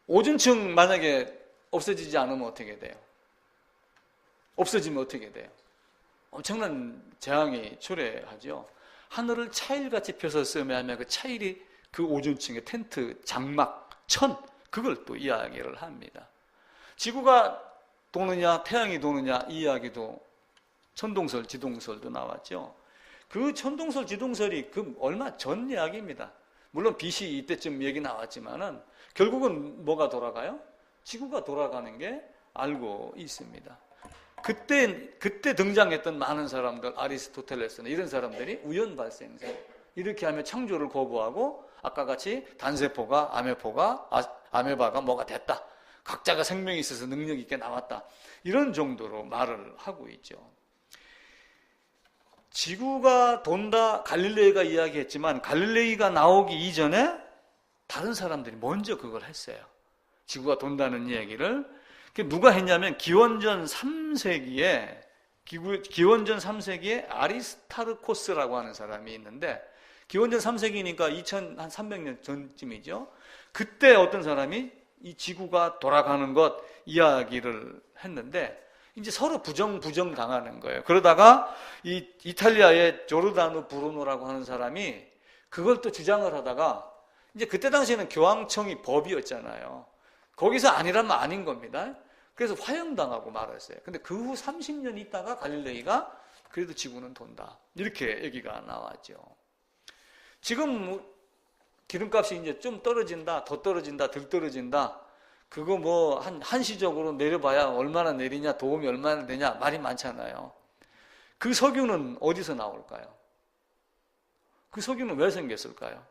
오존층 만약에 없어지지 않으면 어떻게 돼요? 없어지면 어떻게 돼요? 엄청난 재앙이 초래하죠. 하늘을 차일같이 펴서 쓰면 그 차일이 그 오존층의 텐트, 장막, 천, 그걸 또 이야기를 합니다. 지구가 도느냐, 태양이 도느냐, 이 이야기도 천동설, 지동설도 나왔죠. 그 천동설, 지동설이 그 얼마 전 이야기입니다. 물론 BC 이때쯤 얘기 나왔지만은 결국은 뭐가 돌아가요? 지구가 돌아가는 게 알고 있습니다. 그때 등장했던 많은 사람들, 아리스토텔레스나 이런 사람들이 우연 발생설, 이렇게 하면 창조를 거부하고 아까 같이 단세포가, 아메바가 뭐가 됐다. 각자가 생명이 있어서 능력 있게 나왔다. 이런 정도로 말을 하고 있죠. 지구가 돈다, 갈릴레이가 이야기했지만 갈릴레이가 나오기 이전에 다른 사람들이 먼저 그걸 했어요. 지구가 돈다는 얘기를. 누가 했냐면 기원전 3세기에 아리스타르코스라고 하는 사람이 있는데, 기원전 3세기니까 2300년 전쯤이죠. 그때 어떤 사람이 이 지구가 돌아가는 것 이야기를 했는데 이제 서로 부정 당하는 거예요. 그러다가 이 이탈리아의 조르다노 브루노라고 하는 사람이 그걸 또 주장을 하다가, 이제 그때 당시에는 교황청이 법이었잖아요. 거기서 아니라면 아닌 겁니다. 그래서 화형당하고 말았어요. 근데 그 후 30년 있다가 갈릴레이가 그래도 지구는 돈다, 이렇게 얘기가 나왔죠. 지금 기름값이 이제 좀 떨어진다, 더 떨어진다, 덜 떨어진다, 그거 뭐 한시적으로 내려봐야 얼마나 내리냐, 도움이 얼마나 되냐, 말이 많잖아요. 그 석유는 어디서 나올까요? 그 석유는 왜 생겼을까요?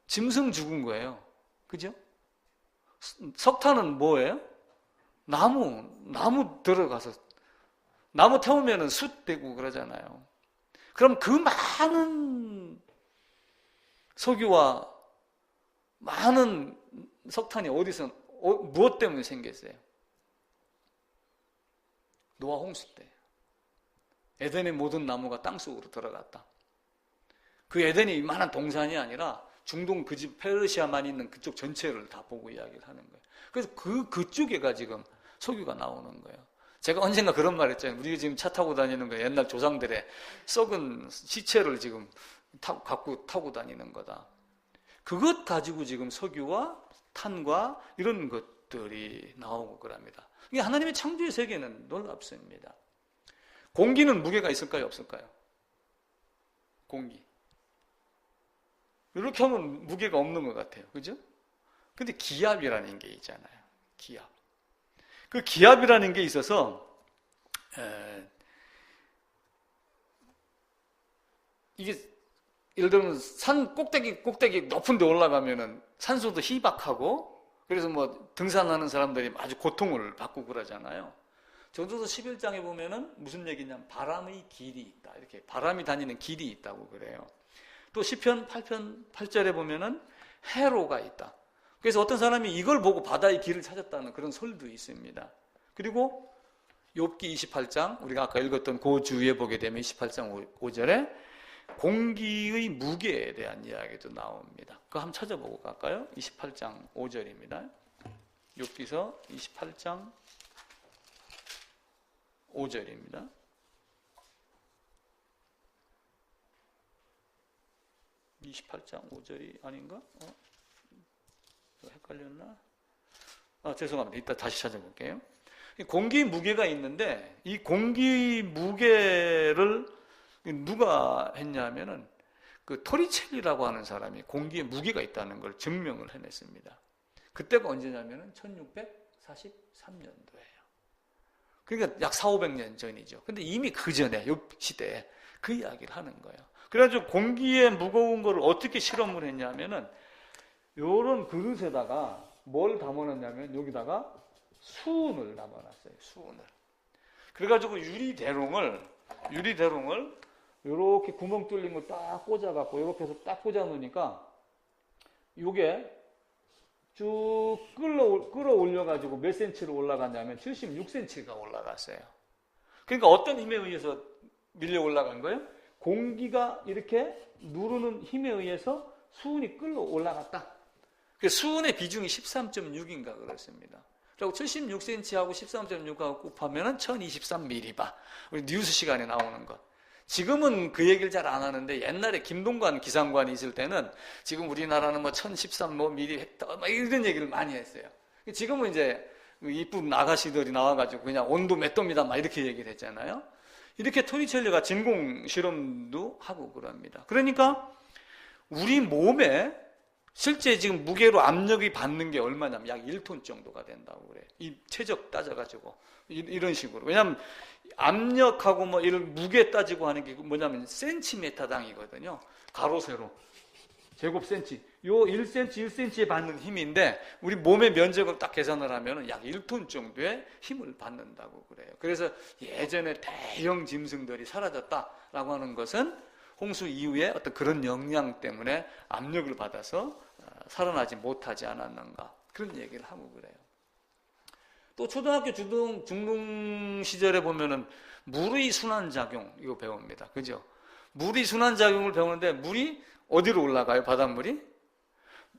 짐승 죽은 거예요. 그죠? 석탄은 뭐예요? 나무 들어가서, 나무 태우면 숯 되고 그러잖아요. 그럼 그 많은 석유와 많은 석탄이 어디서, 무엇 때문에 생겼어요? 노아 홍수 때. 에덴의 모든 나무가 땅속으로 들어갔다. 그 에덴이 이만한 동산이 아니라 중동 그 집 페르시아만 있는 그쪽 전체를 다 보고 이야기를 하는 거예요. 그래서 그쪽에가 지금 석유가 나오는 거예요. 제가 언젠가 그런 말 했잖아요. 우리가 지금 차 타고 다니는 거예요. 옛날 조상들의 썩은 시체를 지금 타고 다니는 거다. 그것 가지고 지금 석유와 탄과 이런 것들이 나오고 그럽니다. 이게 하나님의 창조의 세계는 놀랍습니다. 공기는 무게가 있을까요, 없을까요? 공기. 이렇게 하면 무게가 없는 것 같아요. 그죠? 근데 기압이라는 게 있잖아요. 기압. 그 기압이라는 게 있어서, 이게, 예를 들면 산 꼭대기 높은 데 올라가면은 산소도 희박하고, 그래서 뭐 등산하는 사람들이 아주 고통을 받고 그러잖아요. 전도서 11장에 보면은 무슨 얘기냐면 바람의 길이 있다. 이렇게 바람이 다니는 길이 있다고 그래요. 또 시편 8편 8절에 보면은 해로가 있다. 그래서 어떤 사람이 이걸 보고 바다의 길을 찾았다는 그런 설도 있습니다. 그리고 욥기 28장, 우리가 아까 읽었던 그 주위에 보게 되면 28장 5절에 공기의 무게에 대한 이야기도 나옵니다. 그거 한번 찾아보고 갈까요? 28장 5절입니다. 욥기서 28장 5절입니다. (28장 5절이) 아닌가? 헷갈렸나? 죄송합니다. 이따 다시 찾아볼게요. 공기 무게가 있는데 이 공기 무게를 누가 했냐면은 그 토리첼리라고 하는 사람이 공기에 무게가 있다는 걸 증명을 해냈습니다. 그때가 언제냐면은 1643년도예요. 그러니까 약 400~500년 전이죠. 근데 이미 그 전에 요 시대에 그 이야기를 하는 거예요. 그래가지고 공기에 무거운 거를 어떻게 실험을 했냐면은 요런 그릇에다가 뭘 담아놨냐면 여기다가 수은을 담아놨어요. 수은을. 그래가지고 유리대롱을 이렇게 구멍 뚫린 거 딱 꽂아갖고 이렇게 해서 딱 꽂아 놓으니까 이게 쭉 끌어올려가지고 몇 센치로 올라갔냐면 76cm가 올라갔어요. 그러니까 어떤 힘에 의해서 밀려 올라간 거예요? 공기가 이렇게 누르는 힘에 의해서 수은이 끌어 올라갔다. 그 수은의 비중이 13.6인가 그렇습니다. 그리고 76cm하고 13.6하고 곱하면 1023m바. 우리 뉴스 시간에 나오는 것. 지금은 그 얘기를 잘 안 하는데 옛날에 김동관 기상관이 있을 때는 지금 우리나라는 뭐 1013mm 헥터 막 이런 얘기를 많이 했어요. 지금은 이제 이쁜 아가씨들이 나와가지고 그냥 온도 몇 도입니다 막 이렇게 얘기를 했잖아요. 이렇게 토리첼리가 진공 실험도 하고 그럽니다. 그러니까 우리 몸에 실제 지금 무게로 압력이 받는 게 얼마냐면 약 1톤 정도가 된다고 그래요. 이 최적 따져가지고 이런 식으로. 왜냐하면 압력하고 뭐 이런 무게 따지고 하는 게 뭐냐면 센티미터당이거든요. 가로 세로 제곱 센치. 요 1cm 1cm에 받는 힘인데 우리 몸의 면적을 딱 계산을 하면 약 1톤 정도의 힘을 받는다고 그래요. 그래서 예전에 대형 짐승들이 사라졌다라고 하는 것은 홍수 이후에 어떤 그런 영향 때문에 압력을 받아서 살아나지 못하지 않았는가 그런 얘기를 하고 그래요. 또 초등학교 중등 시절에 보면은 물의 순환작용 이거 배웁니다. 그죠? 물의 순환작용을 배우는데 물이 어디로 올라가요? 바닷물이?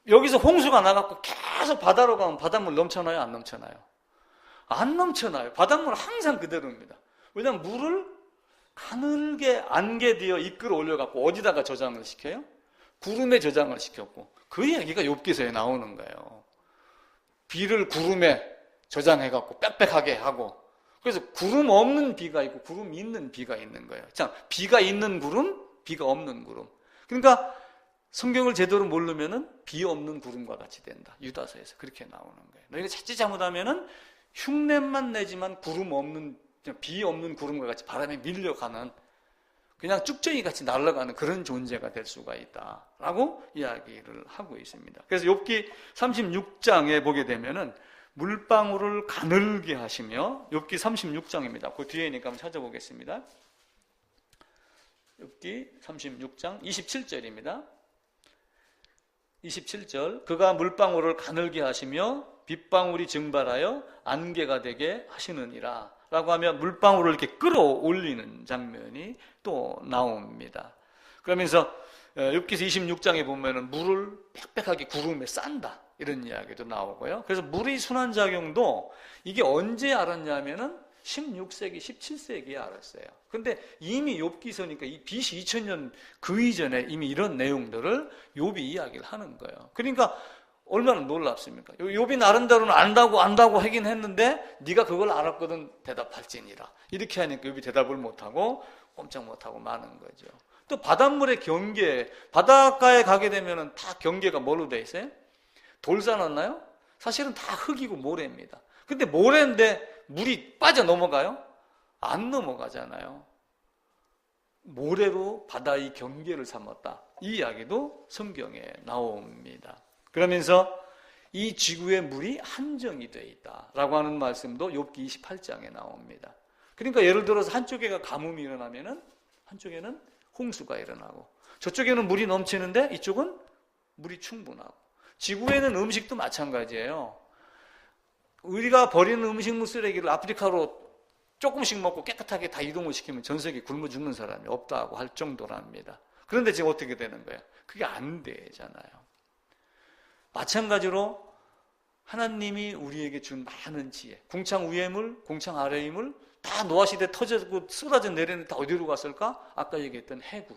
여기서 홍수가 나갖고 계속 바다로 가면 바닷물 넘쳐나요? 안 넘쳐나요? 안 넘쳐나요. 바닷물은 항상 그대로입니다. 왜냐하면 물을 가늘게 안개되어 이끌어 올려갖고 어디다가 저장을 시켜요? 구름에 저장을 시켰고 그 이야기가 욥기서에 나오는 거예요. 비를 구름에 저장해갖고 빽빽하게 하고 그래서 구름 없는 비가 있고 구름 있는 비가 있는 거예요. 자, 비가 있는 구름, 비가 없는 구름. 그러니까 성경을 제대로 모르면은 비 없는 구름과 같이 된다. 유다서에서 그렇게 나오는 거예요. 너희가 자칫 잘못하면은 흉내만 내지만 구름 없는 비 없는 구름과 같이 바람에 밀려가는 그냥 쭉정이 같이 날아가는 그런 존재가 될 수가 있다라고 이야기를 하고 있습니다. 그래서 욥기 36장에 보게 되면은 물방울을 가늘게 하시며 욥기 36장입니다. 그 뒤에니까 한번 찾아보겠습니다. 욥기 36장 27절입니다. 27절 그가 물방울을 가늘게 하시며 빗방울이 증발하여 안개가 되게 하시느니라 라고 하면 물방울을 이렇게 끌어올리는 장면이 또 나옵니다. 그러면서 욥기서 26장에 보면은 물을 빽빽하게 구름에 싼다 이런 이야기도 나오고요. 그래서 물의 순환작용도 이게 언제 알았냐면은 16세기, 17세기에 알았어요. 근데 이미 욥기서니까 이 BC 2000년 그 이전에 이미 이런 내용들을 욥이 이야기를 하는 거예요. 그러니까 얼마나 놀랍습니까? 욥이 나름대로는 안다고 하긴 했는데 네가 그걸 알았거든 대답할지니라. 이렇게 하니까 욥이 대답을 못하고 꼼짝 못하고 마는 거죠. 또 바닷물의 경계, 바닷가에 가게 되면 다 경계가 뭘로 돼 있어요? 돌 쌓았나요? 사실은 다 흙이고 모래입니다. 근데 모래인데 물이 빠져 넘어가요? 안 넘어가잖아요. 모래로 바다의 경계를 삼았다. 이 이야기도 성경에 나옵니다. 그러면서 이 지구의 물이 한정이 되어 있다라고 하는 말씀도 욥기 28장에 나옵니다. 그러니까 예를 들어서 한쪽에가 가뭄이 일어나면은 한쪽에는 홍수가 일어나고 저쪽에는 물이 넘치는데 이쪽은 물이 충분하고 지구에는 음식도 마찬가지예요. 우리가 버리는 음식물 쓰레기를 아프리카로 조금씩 먹고 깨끗하게 다 이동을 시키면 전 세계 굶어 죽는 사람이 없다고 할 정도랍니다. 그런데 지금 어떻게 되는 거예요? 그게 안 되잖아요. 마찬가지로 하나님이 우리에게 준 많은 지혜, 궁창 위의 물, 궁창 아래의 물 다 노아시대 터져고 쏟아져 내리는 다 어디로 갔을까? 아까 얘기했던 해구,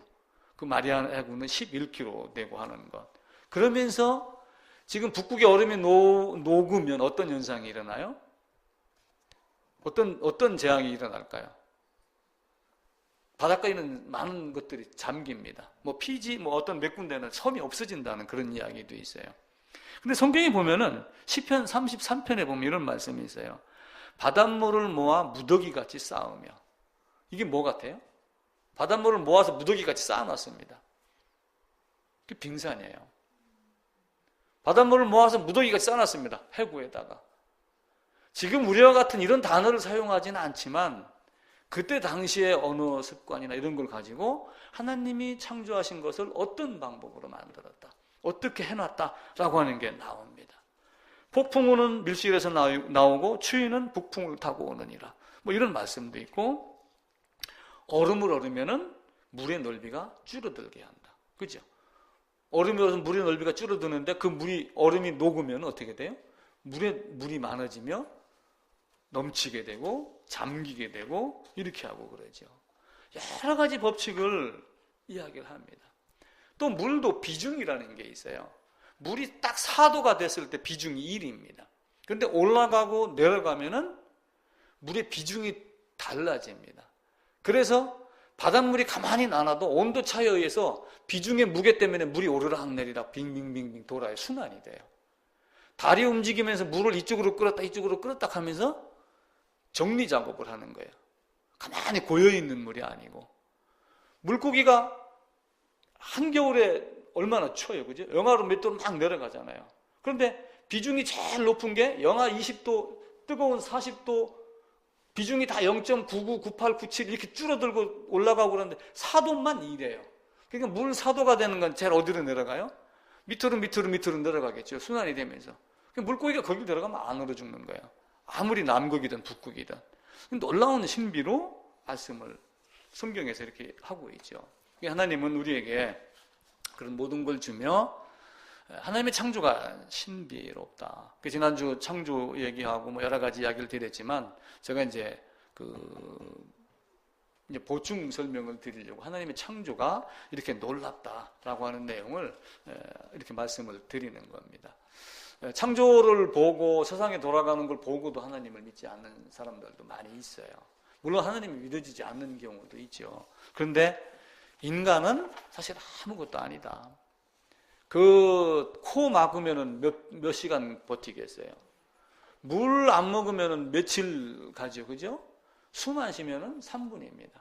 그 마리아나 해구는 11km 되고 하는 것. 그러면서 지금 북극의 얼음이 녹으면 어떤 현상이 일어나요? 어떤 재앙이 일어날까요? 바닷가에는 많은 것들이 잠깁니다. 뭐 피지, 뭐 어떤 몇 군데는 섬이 없어진다는 그런 이야기도 있어요. 근데 성경에 보면은 시편 33편에 보면 이런 말씀이 있어요. 바닷물을 모아 무더기같이 쌓으며. 이게 뭐 같아요? 바닷물을 모아서 무더기같이 쌓아놨습니다. 그게 빙산이에요. 바닷물을 모아서 무더기같이 쌓아놨습니다. 해구에다가. 지금 우리와 같은 이런 단어를 사용하지는 않지만 그때 당시의 언어 습관이나 이런 걸 가지고 하나님이 창조하신 것을 어떤 방법으로 만들었다, 어떻게 해놨다라고 하는 게 나옵니다. 폭풍 우는 밀실에서 나오고 추위는 북풍을 타고 오느니라. 뭐 이런 말씀도 있고, 얼음을 얼으면은 물의 넓이가 줄어들게 한다. 그죠? 얼음이 얼으면 물의 넓이가 줄어드는데 그 얼음이 녹으면 어떻게 돼요? 물이 많아지며 넘치게 되고 잠기게 되고 이렇게 하고 그러죠. 여러 가지 법칙을 이야기를 합니다. 또 물도 비중이라는 게 있어요. 물이 딱 4도가 됐을 때 비중이 1입니다. 그런데 올라가고 내려가면은 물의 비중이 달라집니다. 그래서 바닷물이 가만히 나놔도 온도 차이에 의해서 비중의 무게 때문에 물이 오르락내리락 빙빙빙빙 돌아요. 순환이 돼요. 달이 움직이면서 물을 이쪽으로 끌었다 하면서 정리 작업을 하는 거예요. 가만히 고여있는 물이 아니고. 물고기가 한겨울에 얼마나 추워요, 그죠? 영하로 몇 도로 막 내려가잖아요. 그런데 비중이 제일 높은 게 영하 20도, 뜨거운 40도, 비중이 다 0.99, 98, 97 이렇게 줄어들고 올라가고 그러는데 4도만 이래요. 그러니까 물 4도가 되는 건 제일 어디로 내려가요? 밑으로 내려가겠죠. 순환이 되면서. 물고기가 거기 들어가면 안 얼어 죽는 거예요. 아무리 남극이든 북극이든. 놀라운 신비로 말씀을 성경에서 이렇게 하고 있죠. 하나님은 우리에게 그런 모든 걸 주며 하나님의 창조가 신비롭다. 지난주 창조 얘기하고 뭐 여러 가지 이야기를 드렸지만 제가 이제 보충 설명을 드리려고 하나님의 창조가 이렇게 놀랍다라고 하는 내용을 이렇게 말씀을 드리는 겁니다. 창조를 보고 세상에 돌아가는 걸 보고도 하나님을 믿지 않는 사람들도 많이 있어요. 물론 하나님이 믿어지지 않는 경우도 있죠. 그런데 인간은 사실 아무것도 아니다. 코 막으면은 몇 시간 버티겠어요. 물 안 먹으면은 며칠 가죠, 그죠? 숨 안 쉬면은 3분입니다.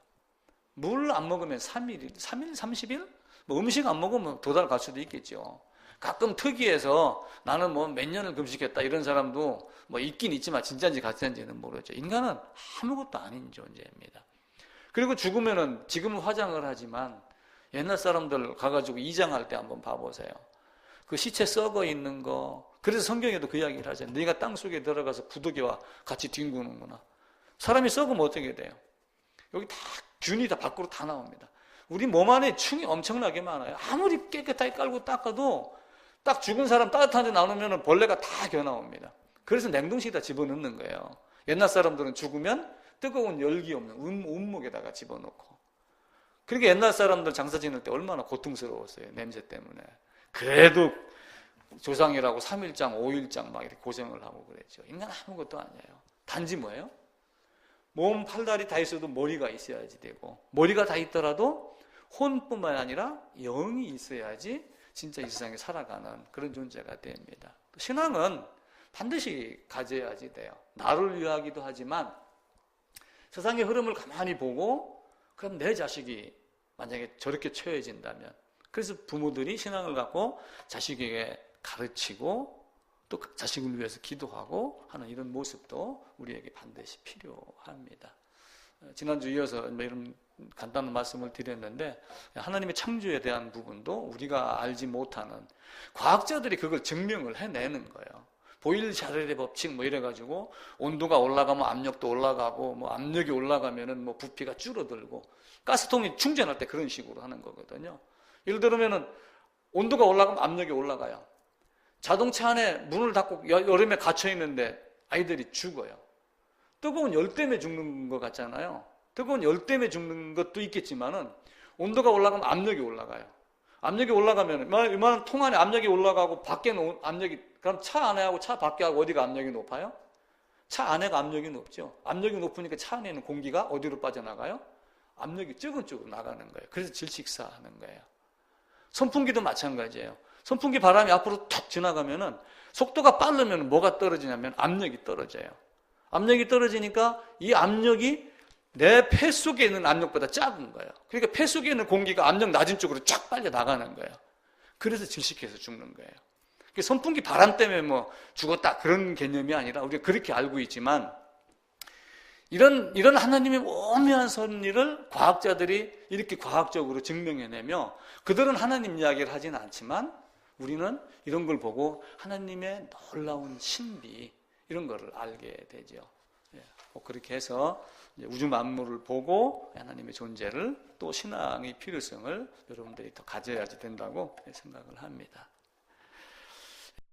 물 안 먹으면 3일, 30일? 뭐 음식 안 먹으면 2달 갈 수도 있겠죠. 가끔 특이해서 나는 뭐 몇 년을 금식했다 이런 사람도 뭐 있긴 있지만 진짜인지 가짜인지는 모르죠. 인간은 아무것도 아닌 존재입니다. 그리고 죽으면은 지금은 화장을 하지만 옛날 사람들 가가지고 이장할 때 한번 봐보세요. 그 시체 썩어 있는 거. 그래서 성경에도 그 이야기를 하잖아요. 네가 땅속에 들어가서 구더기와 같이 뒹구는구나. 사람이 썩으면 어떻게 돼요? 여기 다 균이 다 밖으로 다 나옵니다. 우리 몸 안에 충이 엄청나게 많아요. 아무리 깨끗하게 깔고 닦아도 딱 죽은 사람 따뜻한 데 나누면 벌레가 다 겨나옵니다. 그래서 냉동실에다 집어넣는 거예요. 옛날 사람들은 죽으면 뜨거운 열기 없는 운목에다가 집어넣고. 그러니까 옛날 사람들 장사 지낼 때 얼마나 고통스러웠어요. 냄새 때문에. 그래도 조상이라고 3일장, 5일장 막 이렇게 고생을 하고 그랬죠. 인간 아무것도 아니에요. 단지 뭐예요? 몸, 팔다리 다 있어도 머리가 있어야지 되고, 머리가 다 있더라도 혼뿐만 아니라 영이 있어야지 진짜 이 세상에 살아가는 그런 존재가 됩니다. 신앙은 반드시 가져야지 돼요. 나를 위하기도 하지만 세상의 흐름을 가만히 보고 그럼 내 자식이 만약에 저렇게 처해진다면, 그래서 부모들이 신앙을 갖고 자식에게 가르치고 또 자식을 위해서 기도하고 하는 이런 모습도 우리에게 반드시 필요합니다. 지난주 이어서 이런 간단한 말씀을 드렸는데, 하나님의 창조에 대한 부분도 우리가 알지 못하는, 과학자들이 그걸 증명을 해내는 거예요. 보일샤렐의 법칙 뭐 이래가지고 온도가 올라가면 압력도 올라가고, 뭐 압력이 올라가면은 뭐 부피가 줄어들고, 가스통이 충전할 때 그런 식으로 하는 거거든요. 예를 들면은 온도가 올라가면 압력이 올라가요. 자동차 안에 문을 닫고 여름에 갇혀 있는데 아이들이 죽어요. 뜨거운 열 때문에 죽는 것 같잖아요. 뜨거운 열 때문에 죽는 것도 있겠지만은 온도가 올라가면 압력이 올라가요. 압력이 올라가면 이만한 통 안에 압력이 올라가고 밖에는 압력이, 그럼 차 안에하고 차 밖에하고 어디가 압력이 높아요? 차 안에가 압력이 높죠. 압력이 높으니까 차 안에 있는 공기가 어디로 빠져나가요? 압력이 적은 쪽으로 나가는 거예요. 그래서 질식사하는 거예요. 선풍기도 마찬가지예요. 선풍기 바람이 앞으로 툭 지나가면은 속도가 빠르면 뭐가 떨어지냐면 압력이 떨어져요. 압력이 떨어지니까 이 압력이 내 폐 속에 있는 압력보다 작은 거예요. 그러니까 폐 속에 있는 공기가 압력 낮은 쪽으로 쫙 빨려 나가는 거예요. 그래서 질식해서 죽는 거예요. 선풍기 바람 때문에 뭐 죽었다 그런 개념이 아니라 우리가 그렇게 알고 있지만 이런 하나님의 오묘한 섭리를 과학자들이 이렇게 과학적으로 증명해내며 그들은 하나님 이야기를 하지는 않지만 우리는 이런 걸 보고 하나님의 놀라운 신비 이런 거를 알게 되죠. 그렇게 해서 우주 만물을 보고 하나님의 존재를 또 신앙의 필요성을 여러분들이 더 가져야지 된다고 생각을 합니다.